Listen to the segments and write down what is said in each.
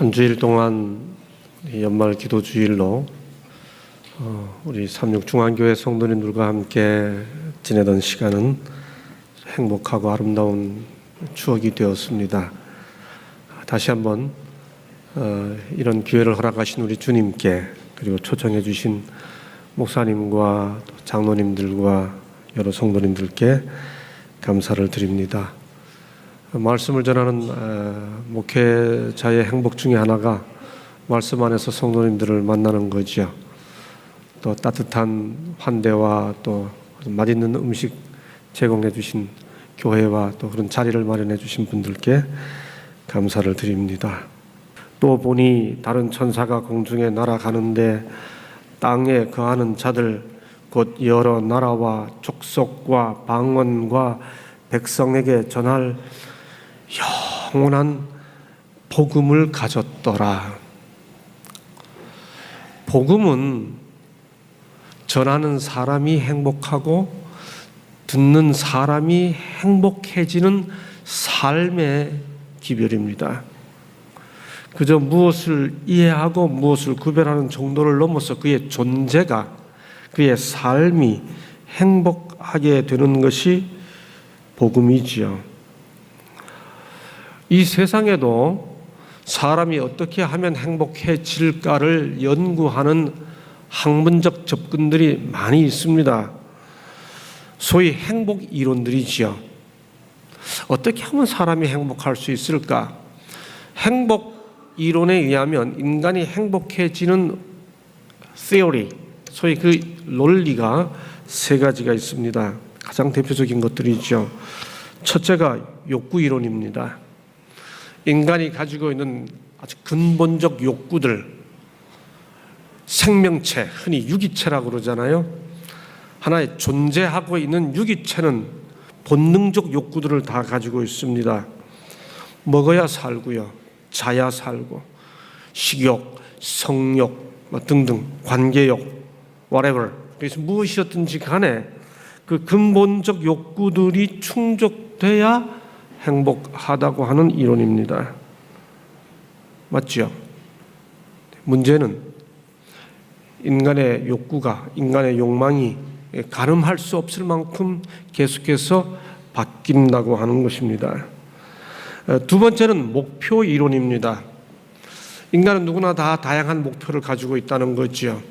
한 주일 동안 연말 기도 주일로 우리 삼육중앙교회 성도님들과 함께 지내던 시간은 행복하고 아름다운 추억이 되었습니다. 다시 한번 이런 기회를 허락하신 우리 주님께, 그리고 초청해 주신 목사님과 장로님들과 여러 성도님들께 감사를 드립니다. 말씀을 전하는 목회자의 행복 중에 하나가 말씀 안에서 성도님들을 만나는 거죠. 또 따뜻한 환대와 또 맛있는 음식 제공해 주신 교회와 또 그런 자리를 마련해 주신 분들께 감사를 드립니다. 또 보니 다른 천사가 공중에 날아가는데 땅에 거하는 자들 곧 여러 나라와 족속과 방언과 백성에게 전할 영원한 복음을 가졌더라. 복음은 전하는 사람이 행복하고 듣는 사람이 행복해지는 삶의 기별입니다. 그저 무엇을 이해하고 무엇을 구별하는 정도를 넘어서 그의 존재가, 그의 삶이 행복하게 되는 것이 복음이지요. 이 세상에도 사람이 어떻게 하면 행복해질까를 연구하는 학문적 접근들이 많이 있습니다. 소위 행복 이론들이지요. 어떻게 하면 사람이 행복할 수 있을까? 행복 이론에 의하면 인간이 행복해지는 theory, 소위 그 논리가 세 가지가 있습니다. 가장 대표적인 것들이죠. 첫째가 욕구 이론입니다. 인간이 가지고 있는 아주 근본적 욕구들, 생명체, 흔히 유기체라고 그러잖아요. 하나의 존재하고 있는 유기체는 본능적 욕구들을 다 가지고 있습니다. 먹어야 살고요, 자야 살고, 식욕, 성욕 등등, 관계욕, whatever. 그래서 무엇이었든지 간에 그 근본적 욕구들이 충족돼야 행복하다고 하는 이론입니다. 맞죠? 문제는 인간의 욕구가, 인간의 욕망이 가늠할 수 없을 만큼 계속해서 바뀐다고 하는 것입니다. 두 번째는 목표 이론입니다. 인간은 누구나 다 다양한 목표를 가지고 있다는 거죠.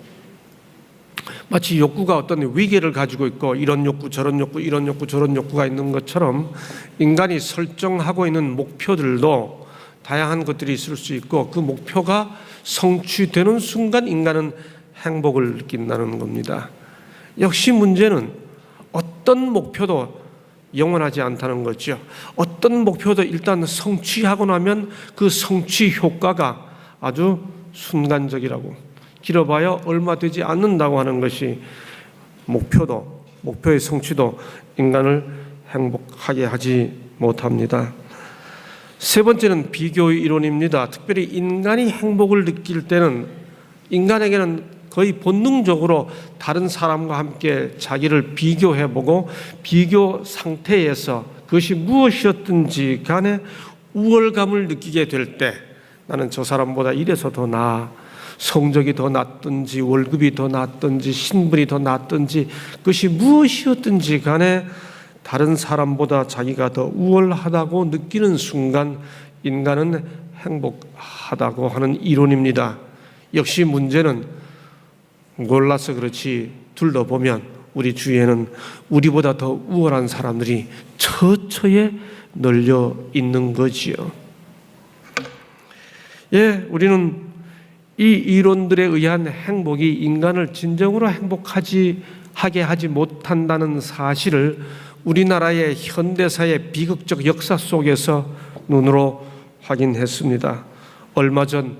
마치 욕구가 어떤 위계를 가지고 있고 이런 욕구 저런 욕구 이런 욕구 저런 욕구가 있는 것처럼 인간이 설정하고 있는 목표들도 다양한 것들이 있을 수 있고 그 목표가 성취되는 순간 인간은 행복을 느낀다는 겁니다. 역시 문제는 어떤 목표도 영원하지 않다는 거죠. 어떤 목표도 일단 성취하고 나면 그 성취 효과가 아주 순간적이라고, 길어봐야 얼마 되지 않는다고 하는 것이 목표의 성취도 인간을 행복하게 하지 못합니다. 세 번째는 비교 이론입니다. 특별히 인간이 행복을 느낄 때는 인간에게는 거의 본능적으로 다른 사람과 함께 자기를 비교해보고 비교 상태에서 그것이 무엇이었든지 간에 우월감을 느끼게 될 때, 나는 저 사람보다 이래서 더 나아, 성적이 더 낫든지 월급이 더 낫든지 신분이 더 낫든지 그것이 무엇이었든지 간에 다른 사람보다 자기가 더 우월하다고 느끼는 순간 인간은 행복하다고 하는 이론입니다. 역시 문제는 몰라서 그렇지 둘러보면 우리 주위에는 우리보다 더 우월한 사람들이 처처에 널려 있는 거지요. 예, 우리는 이 이론들에 의한 행복이 인간을 진정으로 하게 하지 못한다는 사실을 우리나라의 현대사의 비극적 역사 속에서 눈으로 확인했습니다. 얼마 전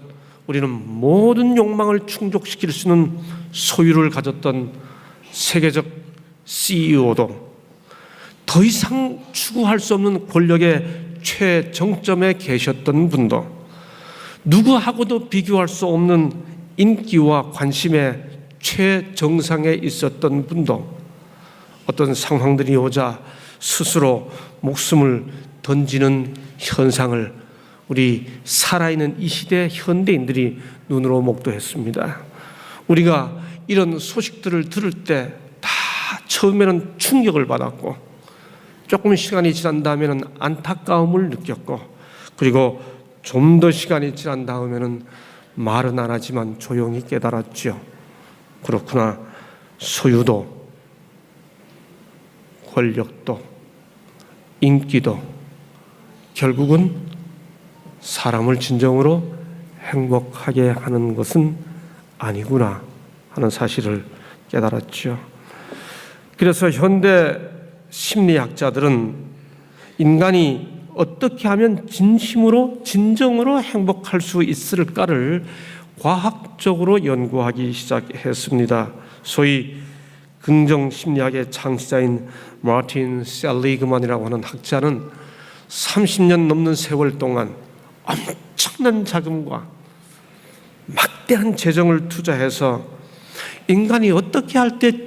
우리는 모든 욕망을 충족시킬 수 있는 소유를 가졌던 세계적 CEO도 더 이상 추구할 수 없는 권력의 최정점에 계셨던 분도 누구하고도 비교할 수 없는 인기와 관심의 최정상에 있었던 분도 어떤 상황들이 오자 스스로 목숨을 던지는 현상을 우리 살아있는 이 시대 현대인들이 눈으로 목도했습니다. 우리가 이런 소식들을 들을 때 다 처음에는 충격을 받았고 조금 시간이 지난 다음에는 안타까움을 느꼈고 그리고 좀 더 시간이 지난 다음에는 말은 안 하지만 조용히 깨달았죠. 그렇구나. 소유도 권력도 인기도 결국은 사람을 진정으로 행복하게 하는 것은 아니구나 하는 사실을 깨달았죠. 그래서 현대 심리학자들은 인간이 어떻게 하면 진정으로 행복할 수 있을까를 과학적으로 연구하기 시작했습니다. 소위 긍정심리학의 창시자인 마틴 셀리그만이라고 하는 학자는 30년 넘는 세월 동안 엄청난 자금과 막대한 재정을 투자해서 인간이 어떻게 할 때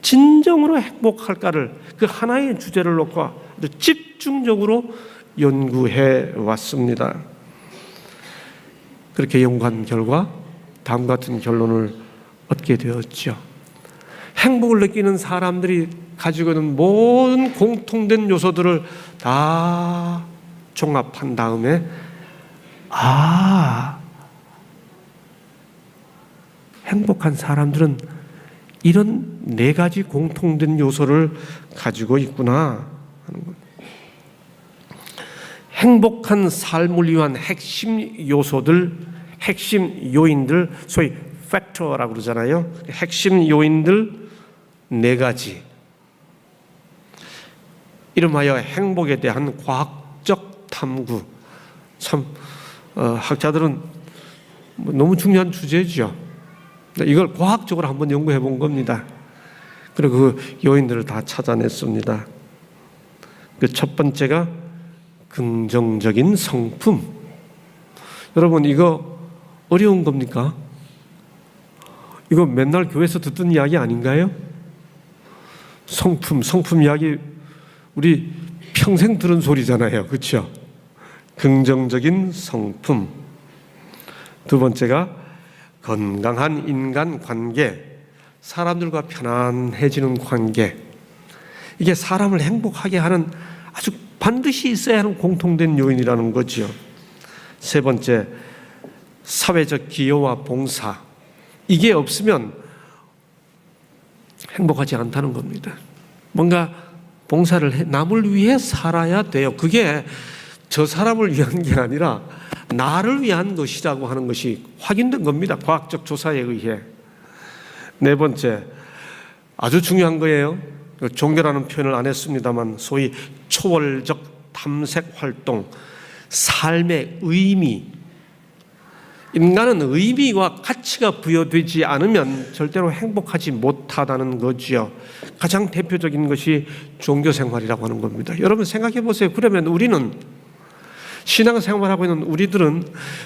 진정으로 행복할까를 그 하나의 주제를 놓고 아주 집중적으로 연구해 왔습니다. 그렇게 연구한 결과 다음과 같은 결론을 얻게 되었죠. 행복을 느끼는 사람들이 가지고 있는 모든 공통된 요소들을 다 종합한 다음에 행복한 사람들은 이런 4가지 공통된 요소를 가지고 있구나 하는 것. 행복한 삶을 위한 핵심 요소들, 핵심 요인들, 소위 팩터라고 그러잖아요. 핵심 요인들 4가지. 이름하여 행복에 대한 과학적 탐구. 참 학자들은 너무 중요한 주제죠. 이걸 과학적으로 한번 연구해 본 겁니다. 그리고 그 요인들을 다 찾아냈습니다. 그 첫 번째가 긍정적인 성품. 여러분 이거 어려운 겁니까? 이거 맨날 교회에서 듣던 이야기 아닌가요? 성품 이야기 우리 평생 들은 소리잖아요. 그렇죠? 긍정적인 성품. 두 번째가 건강한 인간관계, 사람들과 편안해지는 관계. 이게 사람을 행복하게 하는 아주 반드시 있어야 하는 공통된 요인이라는 거죠. 세 번째, 사회적 기여와 봉사. 이게 없으면 행복하지 않다는 겁니다. 뭔가 봉사를 남을 위해 살아야 돼요. 그게 저 사람을 위한 게 아니라 나를 위한 것이라고 하는 것이 확인된 겁니다. 과학적 조사에 의해. 네 번째, 아주 중요한 거예요. 종교라는 표현을 안 했습니다만 소위 초월적 탐색 활동, 삶의 의미. 인간은 의미와 가치가 부여되지 않으면 절대로 행복하지 못하다는 거지요. 가장 대표적인 것이 종교 생활이라고 하는 겁니다. 여러분 생각해 보세요. 그러면 우리는 신앙생활하고 있는 우리들은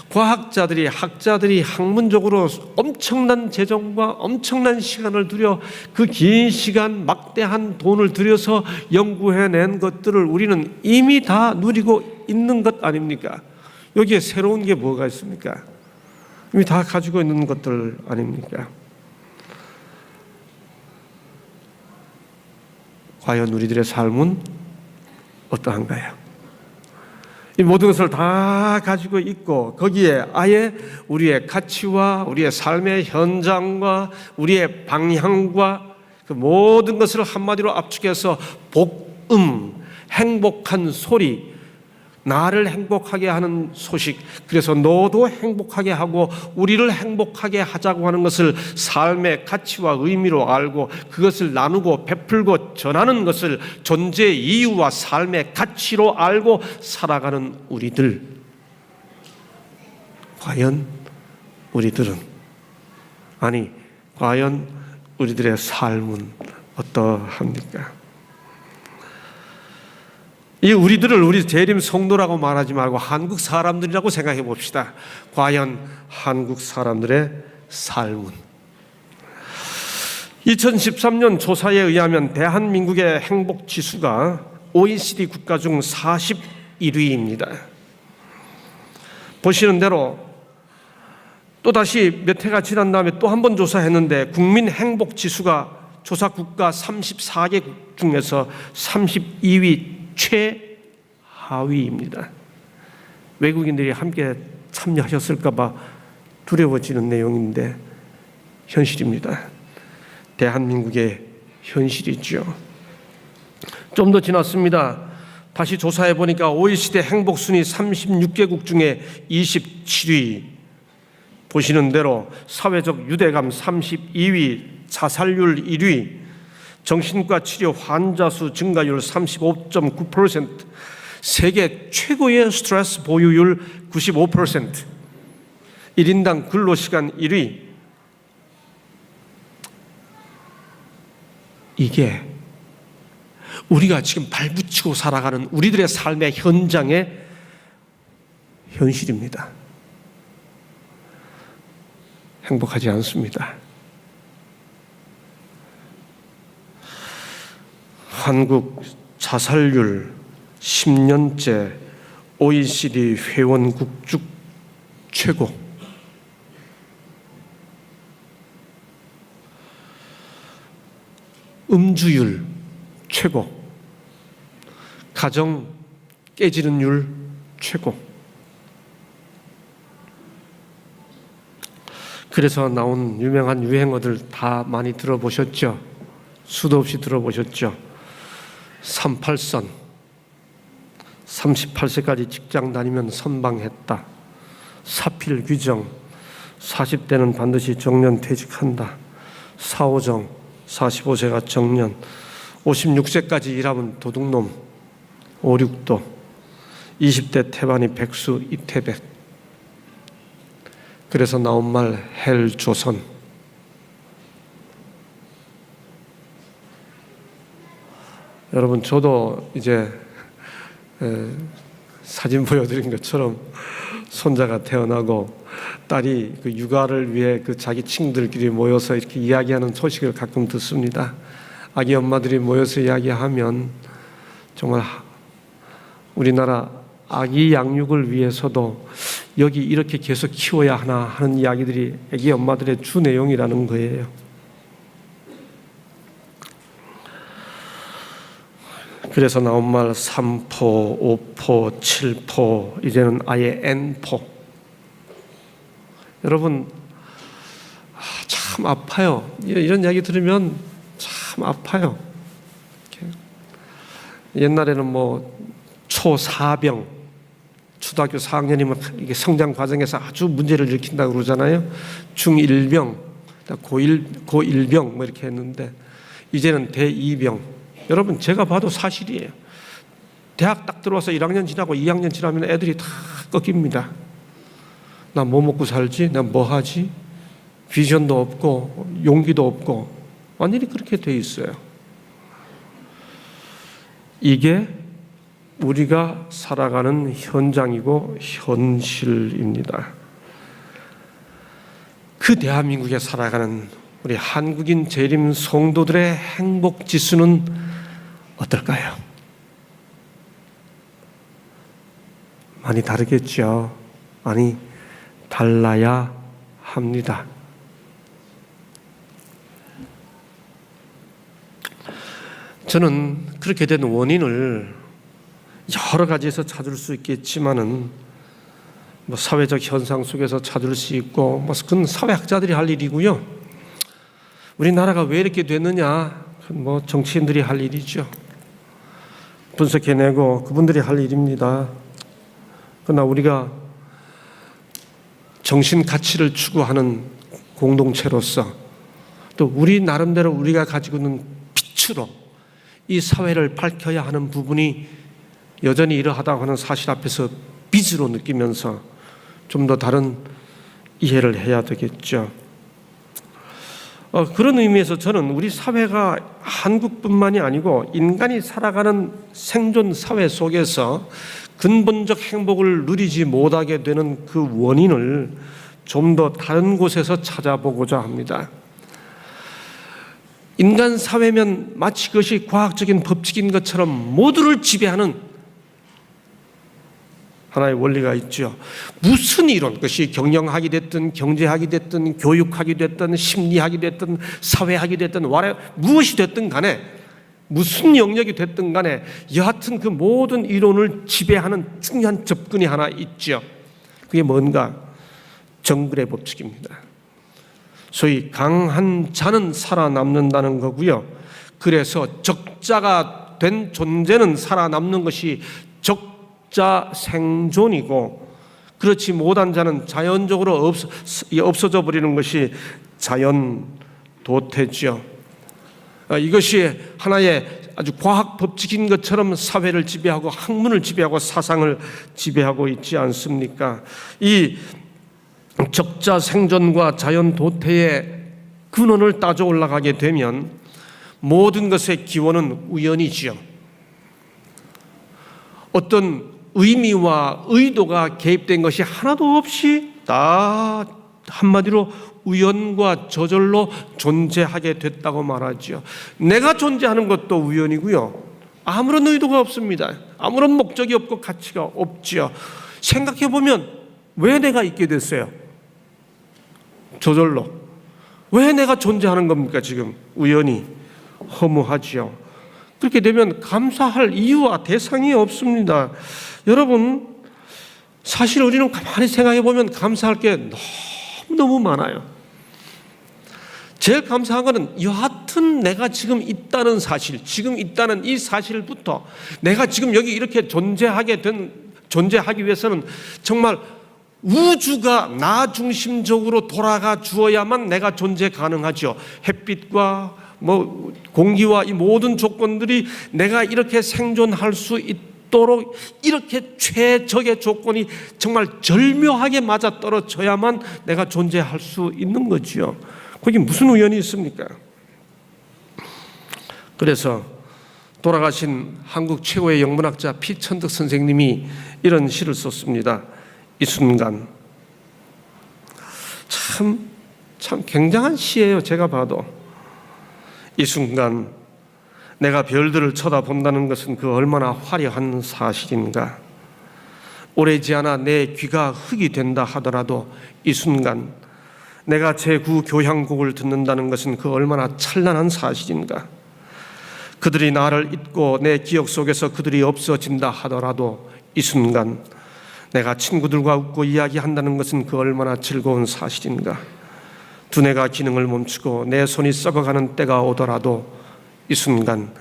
과학자들이, 학자들이 학문적으로 엄청난 재정과 엄청난 시간을 들여 그 긴 시간 막대한 돈을 들여서 연구해낸 것들을 우리는 이미 다 누리고 있는 것 아닙니까? 여기에 새로운 게 뭐가 있습니까? 이미 다 가지고 있는 것들 아닙니까? 과연 우리들의 삶은 어떠한가요? 이 모든 것을 다 가지고 있고 거기에 아예 우리의 가치와 우리의 삶의 현장과 우리의 방향과 그 모든 것을 한마디로 압축해서 복음, 행복한 소리, 나를 행복하게 하는 소식, 그래서 너도 행복하게 하고 우리를 행복하게 하자고 하는 것을 삶의 가치와 의미로 알고 그것을 나누고 베풀고 전하는 것을 존재의 이유와 삶의 가치로 알고 살아가는 우리들. 과연 우리들의 삶은 어떠합니까? 이 우리들을 우리 재림 성도라고 말하지 말고 한국 사람들이라고 생각해 봅시다. 과연 한국 사람들의 삶은? 2013년 조사에 의하면 대한민국의 행복 지수가 OECD 국가 중 41위입니다. 보시는 대로 또다시 몇 해가 지난 다음에 또 한 번 조사했는데 국민 행복 지수가 조사 국가 34개국 중에서 32위 최하위입니다. 외국인들이 함께 참여하셨을까 봐 두려워지는 내용인데 현실입니다. 대한민국의 현실이죠. 좀 더 지났습니다. 다시 조사해 보니까 OECD 행복 순위 36개국 중에 27위. 보시는 대로 사회적 유대감 32위, 자살률 1위, 정신과 치료 환자 수 증가율 35.9%, 세계 최고의 스트레스 보유율 95%, 1인당 근로시간 1위. 이게 우리가 지금 발붙이고 살아가는 우리들의 삶의 현장의 현실입니다. 행복하지 않습니다. 한국 자살률 10년째 OECD 회원국 중 최고. 음주율 최고. 가정 깨지는 율 최고. 그래서 나온 유명한 유행어들 다 많이 들어보셨죠? 수도 없이 들어보셨죠? 38선, 38세까지 직장 다니면 선방했다. 사필 규정, 40대는 반드시 정년 퇴직한다. 4.5정, 45세가 정년, 56세까지 일하면 도둑놈, 5.6도, 20대 태반이 백수 이태백. 그래서 나온 말 헬조선. 여러분, 저도 이제 사진 보여드린 것처럼 손자가 태어나고 딸이 그 육아를 위해 그 자기 친구들끼리 모여서 이렇게 이야기하는 소식을 가끔 듣습니다. 아기 엄마들이 모여서 이야기하면 정말 우리나라 아기 양육을 위해서도 여기 이렇게 계속 키워야 하나 하는 이야기들이 아기 엄마들의 주 내용이라는 거예요. 그래서 나온 말 3포, 5포, 7포, 이제는 아예 N포. 여러분, 참 아파요. 이런 이야기 들으면 참 아파요. 옛날에는 뭐 초4병, 초등학교 4학년이면 이게 성장 과정에서 아주 문제를 일으킨다고 그러잖아요. 중1병, 고1병 뭐 이렇게 했는데 이제는 대2병. 여러분, 제가 봐도 사실이에요. 대학 딱 들어와서 1학년 지나고 2학년 지나면 애들이 다 꺾입니다. 나 뭐 먹고 살지? 나 뭐 하지? 비전도 없고 용기도 없고 완전히 그렇게 돼 있어요. 이게 우리가 살아가는 현장이고 현실입니다. 그 대한민국에 살아가는 우리 한국인 재림 성도들의 행복 지수는 어떨까요? 많이 다르겠죠. 많이 달라야 합니다. 저는 그렇게 된 원인을 여러 가지에서 찾을 수 있겠지만은 뭐 사회적 현상 속에서 찾을 수 있고 뭐 그건 사회학자들이 할 일이고요. 우리나라가 왜 이렇게 됐느냐, 뭐 정치인들이 할 일이죠. 분석해내고 그분들이 할 일입니다. 그러나 우리가 정신 가치를 추구하는 공동체로서 또 우리 나름대로 우리가 가지고 있는 빛으로 이 사회를 밝혀야 하는 부분이 여전히 이러하다고 하는 사실 앞에서 빚으로 느끼면서 좀 더 다른 이해를 해야 되겠죠. 그런 의미에서 저는 우리 사회가 한국뿐만이 아니고 인간이 살아가는 생존 사회 속에서 근본적 행복을 누리지 못하게 되는 그 원인을 좀 더 다른 곳에서 찾아보고자 합니다. 인간 사회면 마치 그것이 과학적인 법칙인 것처럼 모두를 지배하는 하나의 원리가 있죠. 무슨 이론, 그것이 경영학이 됐든 경제학이 됐든 교육학이 됐든 심리학이 됐든 사회학이 됐든 무엇이 됐든 간에, 무슨 영역이 됐든 간에 여하튼 그 모든 이론을 지배하는 중요한 접근이 하나 있죠. 그게 뭔가? 정글의 법칙입니다. 소위 강한 자는 살아남는다는 거고요. 그래서 적자가 된 존재는 살아남는 것이 적자 생존이고, 그렇지 못한 자는 자연적으로 없어져 버리는 것이 자연 도태죠. 이것이 하나의 아주 과학 법칙인 것처럼 사회를 지배하고 학문을 지배하고 사상을 지배하고 있지 않습니까? 이 적자 생존과 자연 도태의 근원을 따져 올라가게 되면 모든 것의 기원은 우연이지요. 어떤 의미와 의도가 개입된 것이 하나도 없이 다 한마디로 우연과 저절로 존재하게 됐다고 말하죠. 내가 존재하는 것도 우연이고요. 아무런 의도가 없습니다. 아무런 목적이 없고 가치가 없지요. 생각해 보면 왜 내가 있게 됐어요? 저절로. 왜 내가 존재하는 겁니까? 지금 우연히. 허무하지요. 그렇게 되면 감사할 이유와 대상이 없습니다. 여러분, 사실 우리는 가만히 생각해 보면 감사할 게 너무 많아요. 제일 감사한 것은 여하튼 내가 지금 있다는 사실, 지금 있다는 이 사실부터 내가 지금 여기 이렇게 존재하기 위해서는 정말 우주가 나 중심적으로 돌아가 주어야만 내가 존재 가능하죠. 햇빛과 공기와 이 모든 조건들이 내가 이렇게 생존할 수 있도록 이렇게 최적의 조건이 정말 절묘하게 맞아 떨어져야만 내가 존재할 수 있는 거지요. 거기 무슨 우연이 있습니까? 그래서 돌아가신 한국 최고의 영문학자 피천득 선생님이 이런 시를 썼습니다. 이 순간. 참 굉장한 시예요. 제가 봐도. 이 순간 내가 별들을 쳐다본다는 것은 그 얼마나 화려한 사실인가. 오래지 않아 내 귀가 흙이 된다 하더라도 이 순간 내가 제9교향곡을 듣는다는 것은 그 얼마나 찬란한 사실인가. 그들이 나를 잊고 내 기억 속에서 그들이 없어진다 하더라도 이 순간 내가 친구들과 웃고 이야기한다는 것은 그 얼마나 즐거운 사실인가. 두뇌가 기능을 멈추고 내 손이 썩어가는 때가 오더라도 이 순간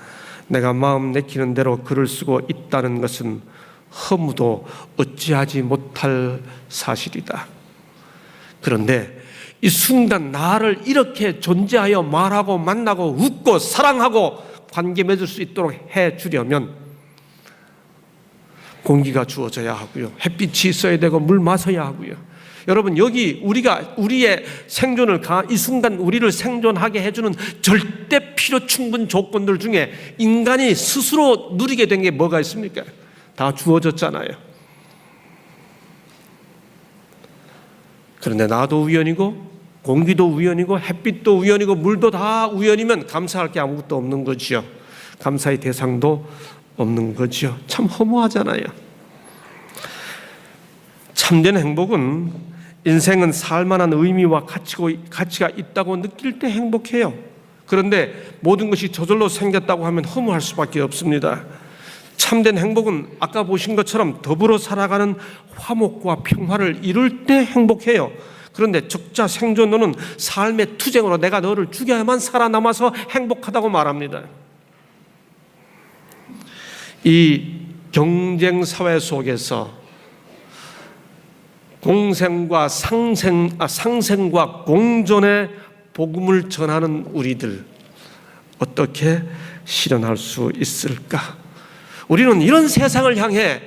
내가 마음 내키는 대로 글을 쓰고 있다는 것은 허무도 어찌하지 못할 사실이다. 그런데 이 순간 나를 이렇게 존재하여 말하고 만나고 웃고 사랑하고 관계 맺을 수 있도록 해주려면 공기가 주어져야 하고요. 햇빛이 있어야 되고 물 마셔야 하고요. 여러분, 여기 우리의 생존을 이 순간 우리를 생존하게 해주는 절대 필요 충분 조건들 중에 인간이 스스로 누리게 된 게 뭐가 있습니까? 다 주어졌잖아요. 그런데 나도 우연이고 공기도 우연이고 햇빛도 우연이고 물도 다 우연이면 감사할 게 아무것도 없는 거지요. 감사의 대상도 없는 거지요. 참 허무하잖아요. 참된 행복은 인생은 살만한 의미와 가치가 있다고 느낄 때 행복해요. 그런데 모든 것이 저절로 생겼다고 하면 허무할 수밖에 없습니다. 참된 행복은 아까 보신 것처럼 더불어 살아가는 화목과 평화를 이룰 때 행복해요. 그런데 적자 생존론은 삶의 투쟁으로 내가 너를 죽여야만 살아남아서 행복하다고 말합니다. 이 경쟁 사회 속에서 공생과 상생과 공존의 복음을 전하는 우리들 어떻게 실현할 수 있을까? 우리는 이런 세상을 향해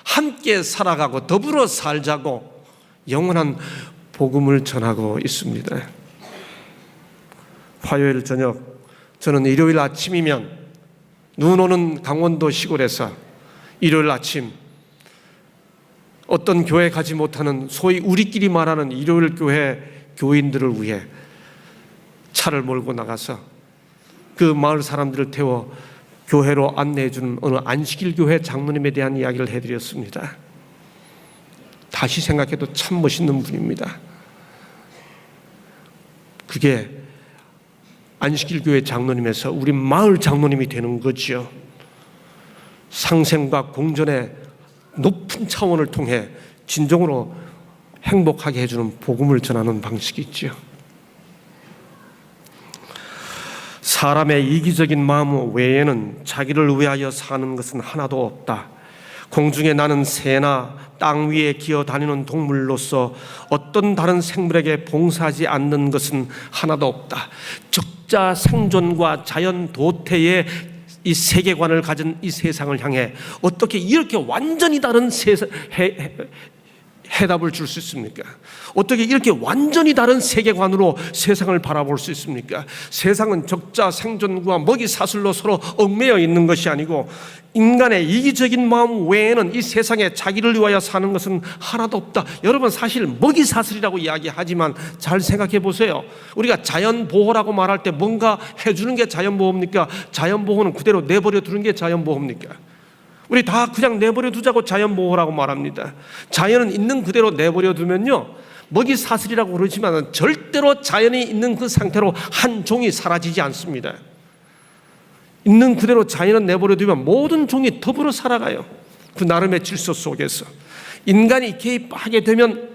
함께 살아가고 더불어 살자고 영원한 복음을 전하고 있습니다. 화요일 저녁, 저는 일요일 아침이면 눈 오는 강원도 시골에서 일요일 아침 어떤 교회 가지 못하는 소위 우리끼리 말하는 일요일 교회 교인들을 위해 차를 몰고 나가서 그 마을 사람들을 태워 교회로 안내해 주는 어느 안식일 교회 장로님에 대한 이야기를 해드렸습니다. 다시 생각해도 참 멋있는 분입니다. 그게 안식일교회 장로님에서 우리 마을 장로님이 되는 거죠. 상생과 공존의 높은 차원을 통해 진정으로 행복하게 해주는 복음을 전하는 방식이 있죠. 사람의 이기적인 마음 외에는 자기를 위하여 사는 것은 하나도 없다. 공중에 나는 새나 땅 위에 기어다니는 동물로서 어떤 다른 생물에게 봉사하지 않는 것은 하나도 없다. 적자 생존과 자연 도태의 이 세계관을 가진 이 세상을 향해 어떻게 이렇게 완전히 다른 해답을 줄 수 있습니까? 어떻게 이렇게 완전히 다른 세계관으로 세상을 바라볼 수 있습니까? 세상은 적자 생존과 먹이 사슬로 서로 얽매여 있는 것이 아니고 인간의 이기적인 마음 외에는 이 세상에 자기를 위하여 사는 것은 하나도 없다. 여러분, 사실 먹이 사슬이라고 이야기하지만 잘 생각해 보세요. 우리가 자연보호라고 말할 때 뭔가 해주는 게 자연보호입니까? 자연보호는 그대로 내버려 두는 게 자연보호입니까? 우리 다 그냥 내버려 두자고 자연보호라고 말합니다. 자연은 있는 그대로 내버려 두면요, 먹이 사슬이라고 그러지만 절대로 자연이 있는 그 상태로 한 종이 사라지지 않습니다. 있는 그대로 자연은 내버려 두면 모든 종이 더불어 살아가요. 그 나름의 질서 속에서. 인간이 개입하게 되면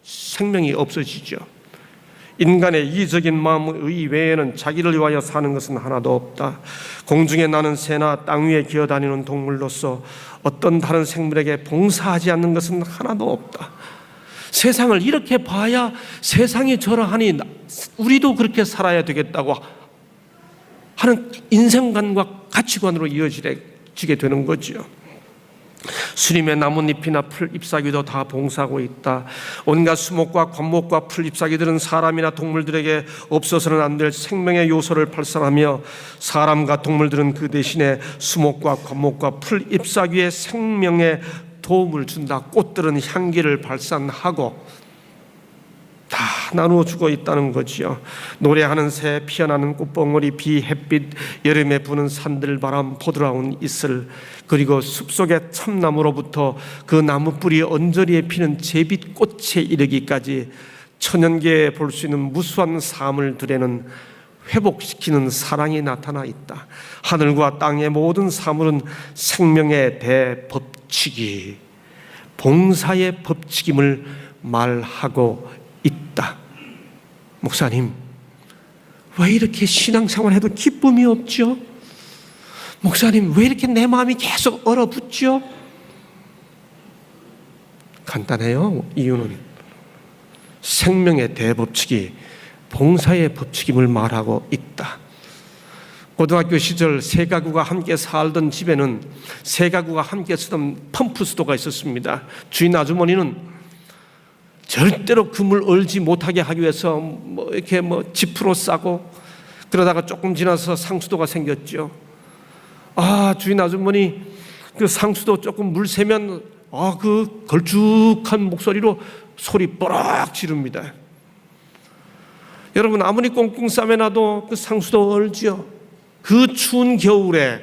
생명이 없어지죠. 인간의 이기적인 마음 외에는 자기를 위하여 사는 것은 하나도 없다. 공중에 나는 새나 땅 위에 기어다니는 동물로서 어떤 다른 생물에게 봉사하지 않는 것은 하나도 없다. 세상을 이렇게 봐야 세상이 저러하니 우리도 그렇게 살아야 되겠다고 하는 인생관과 가치관으로 이어지게 되는 거죠. 수림의 나뭇잎이나 풀 잎사귀도 다 봉사하고 있다. 온갖 수목과 관목과 풀 잎사귀들은 사람이나 동물들에게 없어서는 안 될 생명의 요소를 발산하며 사람과 동물들은 그 대신에 수목과 관목과 풀 잎사귀의 생명에 도움을 준다. 꽃들은 향기를 발산하고 다 나누어 주고 있다는 거지요. 노래하는 새, 피어나는 꽃봉오리, 비, 햇빛, 여름에 부는 산들바람, 포도라운 이슬, 그리고 숲속의 참나무로부터 그 나무뿌리 언저리에 피는 제빛꽃에 이르기까지 천연계에 볼 수 있는 무수한 사물들에는 회복시키는 사랑이 나타나 있다. 하늘과 땅의 모든 사물은 생명의 대법칙이, 봉사의 법칙임을 말하고 있다. 목사님, 왜 이렇게 신앙생활 해도 기쁨이 없죠? 목사님, 왜 이렇게 내 마음이 계속 얼어붙죠? 간단해요. 이유는 생명의 대법칙이 봉사의 법칙임을 말하고 있다. 고등학교 시절 세 가구가 함께 살던 집에는 세 가구가 함께 쓰던 펌프 수도가 있었습니다. 주인 아주머니는 절대로 금을 얼지 못하게 하기 위해서 이렇게 지프로 싸고, 그러다가 조금 지나서 상수도가 생겼죠. 주인 아주머니 그 상수도 조금 물 새면 그 걸쭉한 목소리로 소리 뽀록 지릅니다. 여러분, 아무리 꽁꽁 싸매놔도 그 상수도 얼지요. 그 추운 겨울에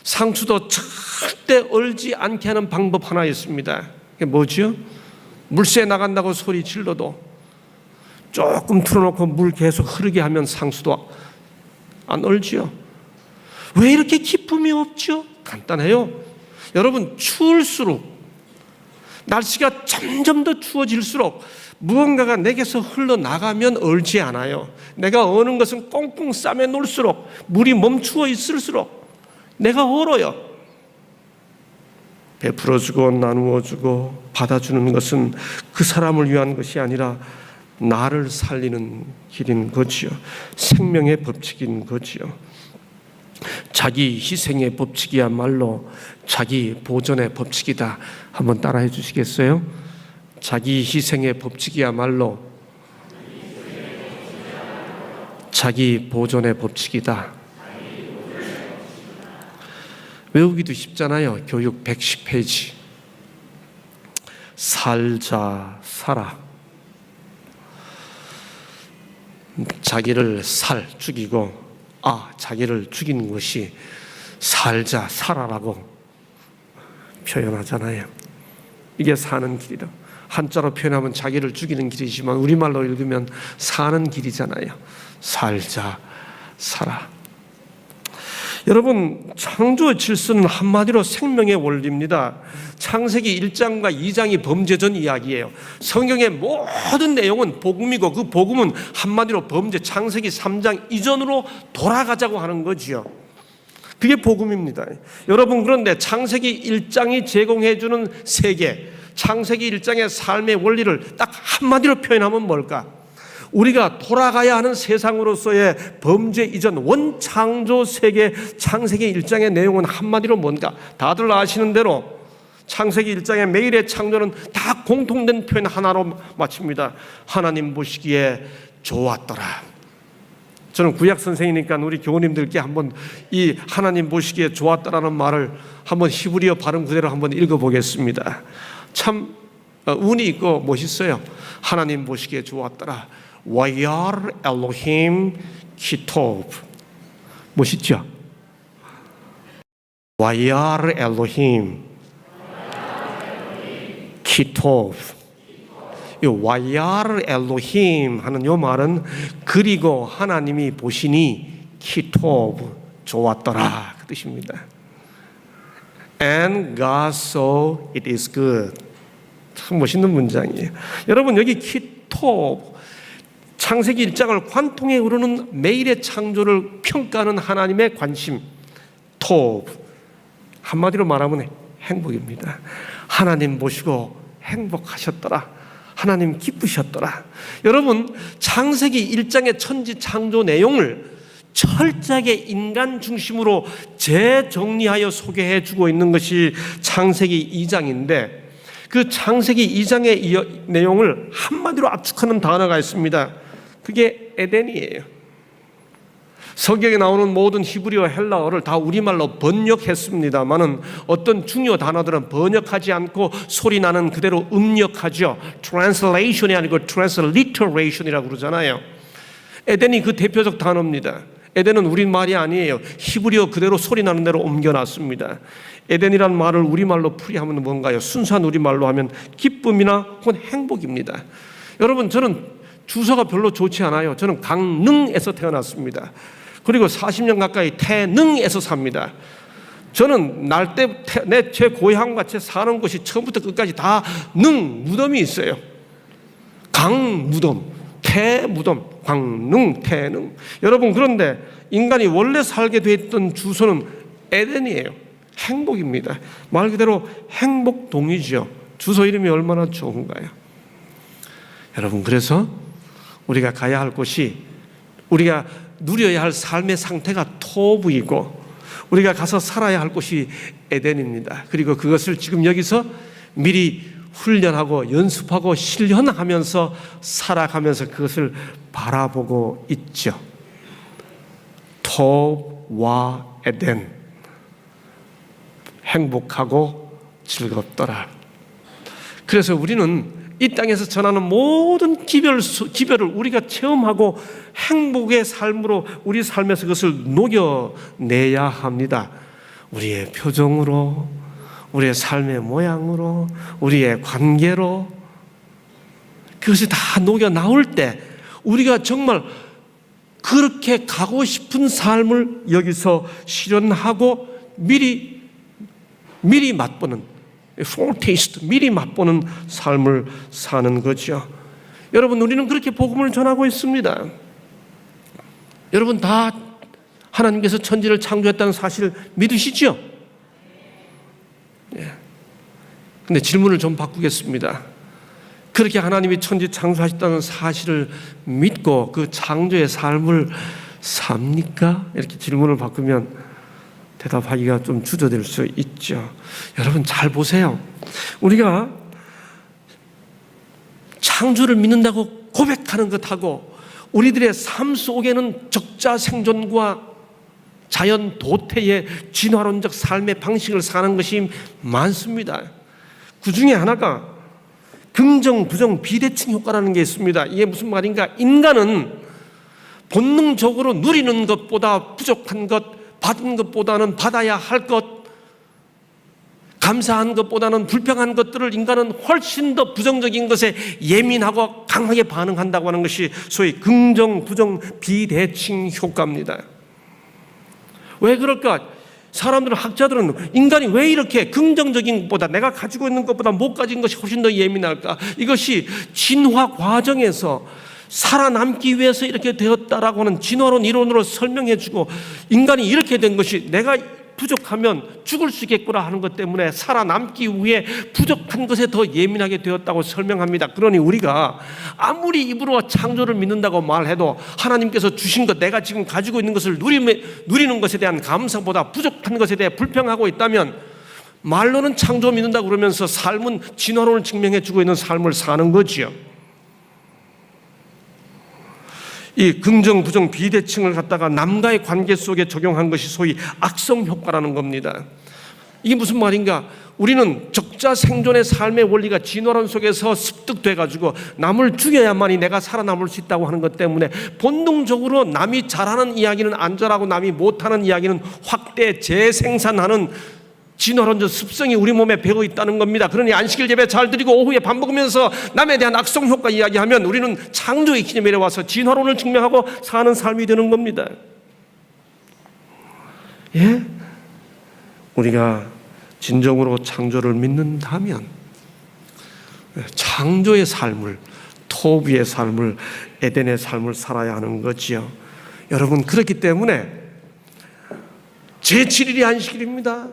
상수도 절대 얼지 않게 하는 방법 하나 있습니다. 그게 뭐죠? 물새 나간다고 소리 질러도 조금 틀어놓고 물 계속 흐르게 하면 상수도 안 얼지요. 왜 이렇게 기쁨이 없죠? 간단해요. 여러분, 추울수록, 날씨가 점점 더 추워질수록 무언가가 내게서 흘러나가면 얼지 않아요. 내가 어는 것은 꽁꽁 싸매 놓을수록, 물이 멈추어 있을수록 내가 얼어요. 베풀어주고 나누어주고 받아주는 것은 그 사람을 위한 것이 아니라 나를 살리는 길인 거지요. 생명의 법칙인 거지요. 자기 희생의 법칙이야말로 자기 보존의 법칙이다. 한번 따라해 주시겠어요? 자기 희생의 법칙이야말로 자기 보존의 법칙이다. 외우기도 쉽잖아요. 교육 110페이지. 살자, 살아. 자기를 죽이고, 자기를 죽이는 것이 살자, 살아라고 표현하잖아요. 이게 사는 길이다. 한자로 표현하면 자기를 죽이는 길이지만 우리말로 읽으면 사는 길이잖아요. 살자, 살아. 여러분, 창조의 질서는 한마디로 생명의 원리입니다. 창세기 1장과 2장이 범죄 전 이야기예요. 성경의 모든 내용은 복음이고 그 복음은 한마디로 범죄, 창세기 3장 이전으로 돌아가자고 하는 거지요. 그게 복음입니다. 여러분, 그런데 창세기 1장이 제공해주는 세계, 창세기 1장의 삶의 원리를 딱 한마디로 표현하면 뭘까? 우리가 돌아가야 하는 세상으로서의 범죄 이전 원창조 세계 창세기 1장의 내용은 한마디로 뭔가? 다들 아시는 대로 창세기 1장의 매일의 창조는 다 공통된 표현 하나로 마칩니다. 하나님 보시기에 좋았더라. 저는 구약 선생이니까 우리 교우님들께 한번 이 하나님 보시기에 좋았더라는 말을 한번 히브리어 발음 그대로 한번 읽어보겠습니다. 참 운이 있고 멋있어요. 하나님 보시기에 좋았더라. 와야르 엘로힘 키토브. 멋있죠? 와야르 엘로힘 키토브. 이 와야르 엘로힘 하는 이 말은 그리고 하나님이 보시니 키토브 좋았더라 그 뜻입니다. And God saw it is good. 참 멋있는 문장이에요. 여러분, 여기 키토브 창세기 1장을 관통해 오르는 매일의 창조를 평가하는 하나님의 관심, 토브, 한마디로 말하면 행복입니다. 하나님 보시고 행복하셨더라. 하나님 기쁘셨더라. 여러분, 창세기 1장의 천지 창조 내용을 철저하게 인간 중심으로 재정리하여 소개해 주고 있는 것이 창세기 2장인데 그 창세기 2장의 내용을 한마디로 압축하는 단어가 있습니다. 그게 에덴이에요. 성경에 나오는 모든 히브리어 헬라어를 다 우리말로 번역했습니다만은 어떤 중요 단어들은 번역하지 않고 소리나는 그대로 음력하죠. translation이 아니고 transliteration이라고 그러잖아요. 에덴이 그 대표적 단어입니다. 에덴은 우리말이 아니에요. 히브리어 그대로 소리나는 대로 옮겨놨습니다. 에덴이란 말을 우리말로 풀이하면 뭔가요? 순수한 우리말로 하면 기쁨이나 혹은 행복입니다. 여러분, 저는 주소가 별로 좋지 않아요. 저는 강릉에서 태어났습니다. 그리고 40년 가까이 태능에서 삽니다. 저는 날 때 제 고향과 제 사는 곳이 처음부터 끝까지 다 능 무덤이 있어요. 강 무덤, 태 무덤, 강릉, 태능. 여러분, 그런데 인간이 원래 살게 됐던 주소는 에덴이에요. 행복입니다. 말 그대로 행복동이죠. 주소 이름이 얼마나 좋은가요? 여러분, 그래서 우리가 가야 할 곳이, 우리가 누려야 할 삶의 상태가 토부이고 우리가 가서 살아야 할 곳이 에덴입니다. 그리고 그것을 지금 여기서 미리 훈련하고 연습하고 실현하면서 살아가면서 그것을 바라보고 있죠. 토와 에덴, 행복하고 즐겁더라. 그래서 우리는 이 땅에서 전하는 모든 기별을 우리가 체험하고 행복의 삶으로 우리 삶에서 그것을 녹여내야 합니다. 우리의 표정으로, 우리의 삶의 모양으로, 우리의 관계로 그것이 다 녹여 나올 때 우리가 정말 그렇게 가고 싶은 삶을 여기서 실현하고 미리 맛보는 foretaste, 미리 맛보는 삶을 사는 거죠. 여러분, 우리는 그렇게 복음을 전하고 있습니다. 여러분, 다 하나님께서 천지를 창조했다는 사실을 믿으시죠? 예. 근데 질문을 좀 바꾸겠습니다. 그렇게 하나님이 천지 창조하셨다는 사실을 믿고 그 창조의 삶을 삽니까? 이렇게 질문을 바꾸면 대답하기가 좀 주저될 수 있죠. 여러분, 잘 보세요. 우리가 창조를 믿는다고 고백하는 것하고 우리들의 삶 속에는 적자 생존과 자연 도태의 진화론적 삶의 방식을 사는 것이 많습니다. 그 중에 하나가 긍정, 부정, 비대칭 효과라는 게 있습니다. 이게 무슨 말인가? 인간은 본능적으로 누리는 것보다 부족한 것, 받은 것보다는 받아야 할 것, 감사한 것보다는 불평한 것들을 인간은 훨씬 더 부정적인 것에 예민하고 강하게 반응한다고 하는 것이 소위 긍정, 부정, 비대칭 효과입니다. 왜 그럴까? 사람들은, 학자들은 인간이 왜 이렇게 긍정적인 것보다, 내가 가지고 있는 것보다 못 가진 것이 훨씬 더 예민할까? 이것이 진화 과정에서 살아남기 위해서 이렇게 되었다라고 하는 진화론 이론으로 설명해주고, 인간이 이렇게 된 것이 내가 부족하면 죽을 수 있겠구나 하는 것 때문에 살아남기 위해 부족한 것에 더 예민하게 되었다고 설명합니다. 그러니 우리가 아무리 입으로 창조를 믿는다고 말해도 하나님께서 주신 것, 내가 지금 가지고 있는 것을 누리는 것에 대한 감사보다 부족한 것에 대해 불평하고 있다면, 말로는 창조 믿는다고 그러면서 삶은 진화론을 증명해 주고 있는 삶을 사는 거지요. 이 긍정, 부정, 비대칭을 갖다가 남과의 관계 속에 적용한 것이 소위 악성 효과라는 겁니다. 이게 무슨 말인가? 우리는 적자 생존의 삶의 원리가 진화론 속에서 습득돼가지고 남을 죽여야만이 내가 살아남을 수 있다고 하는 것 때문에 본능적으로 남이 잘하는 이야기는 안전하고 남이 못하는 이야기는 확대 재생산하는 진화론적 습성이 우리 몸에 배어 있다는 겁니다. 그러니 안식일 예배 잘 드리고 오후에 밥 먹으면서 남에 대한 악성 효과 이야기하면 우리는 창조의 기념일에 와서 진화론을 증명하고 사는 삶이 되는 겁니다. 예? 우리가 진정으로 창조를 믿는다면 창조의 삶을, 토부의 삶을, 에덴의 삶을 살아야 하는 거지요. 여러분, 그렇기 때문에 제7일이 안식일입니다.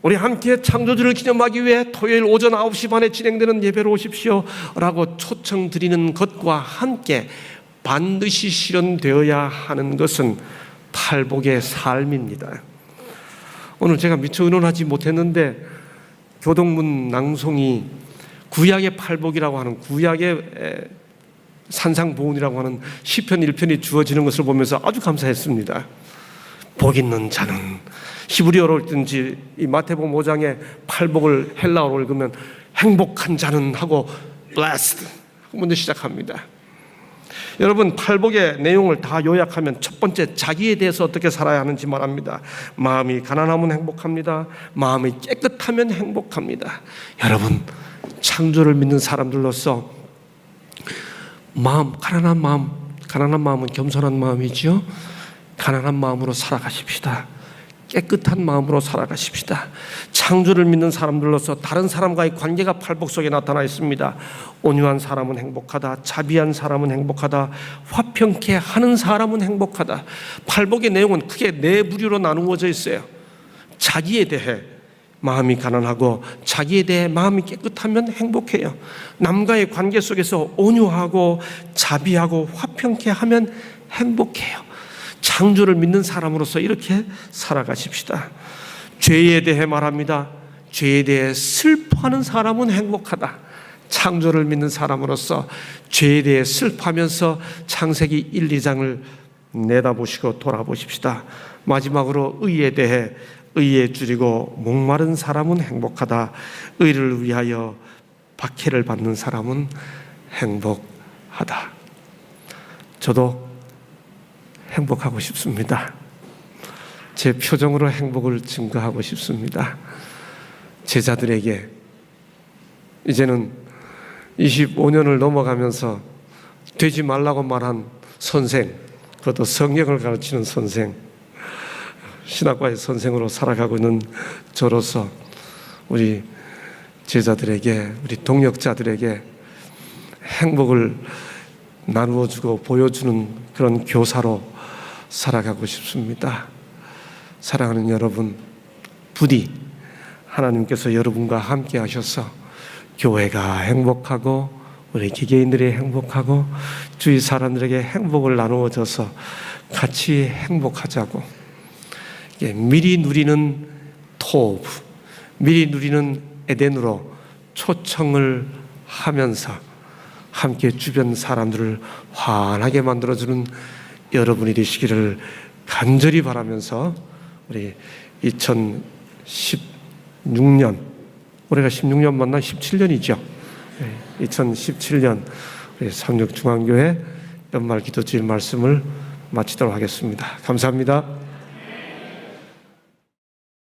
우리 함께 창조주를 기념하기 위해 토요일 오전 9시 반에 진행되는 예배로 오십시오 라고 초청드리는 것과 함께 반드시 실현되어야 하는 것은 팔복의 삶입니다. 오늘 제가 미처 의논하지 못했는데 교동문 낭송이 구약의 팔복이라고 하는, 구약의 산상보훈이라고 하는 시편 1편이 주어지는 것을 보면서 아주 감사했습니다. 복 있는 자는, 히브리어로 읽든지 이 마태복음 5장의 팔복을 헬라어로 읽으면 행복한 자는 하고 blessed 먼저 시작합니다. 여러분, 팔복의 내용을 다 요약하면 첫 번째, 자기에 대해서 어떻게 살아야 하는지 말합니다. 마음이 가난하면 행복합니다. 마음이 깨끗하면 행복합니다. 여러분, 창조를 믿는 사람들로서 가난한 마음은 겸손한 마음이지요. 가난한 마음으로 살아가십시다. 깨끗한 마음으로 살아가십시다. 창조를 믿는 사람들로서 다른 사람과의 관계가 팔복 속에 나타나 있습니다. 온유한 사람은 행복하다. 자비한 사람은 행복하다. 화평케 하는 사람은 행복하다. 팔복의 내용은 크게 네 부류로 나누어져 있어요. 자기에 대해 마음이 가난하고 자기에 대해 마음이 깨끗하면 행복해요. 남과의 관계 속에서 온유하고 자비하고 화평케 하면 행복해요. 창조를 믿는 사람으로서 이렇게 살아가십시다. 죄에 대해 말합니다. 죄에 대해 슬퍼하는 사람은 행복하다. 창조를 믿는 사람으로서 죄에 대해 슬퍼하면서 창세기 1, 2장을 내다보시고 돌아보십시다. 마지막으로 의에 대해 의에 줄이고 목마른 사람은 행복하다. 의를 위하여 박해를 받는 사람은 행복하다. 저도 행복하고 싶습니다. 제 표정으로 행복을 증거하고 싶습니다. 제자들에게 이제는 25년을 넘어가면서 되지 말라고 말한 선생, 그것도 성경을 가르치는 선생, 신학과의 선생으로 살아가고 있는 저로서 우리 제자들에게, 우리 동역자들에게 행복을 나누어주고 보여주는 그런 교사로 살아가고 싶습니다. 사랑하는 여러분, 부디 하나님께서 여러분과 함께 하셔서 교회가 행복하고 우리 기계인들이 행복하고 주위 사람들에게 행복을 나누어줘서 같이 행복하자고, 미리 누리는 토브, 미리 누리는 에덴으로 초청을 하면서 함께 주변 사람들을 환하게 만들어주는 여러분이 되시기를 간절히 바라면서 우리 2016년, 올해가 16년 맞나? 17년이죠. 2017년 우리 삼육중앙교회 연말 기도주일 말씀을 마치도록 하겠습니다. 감사합니다.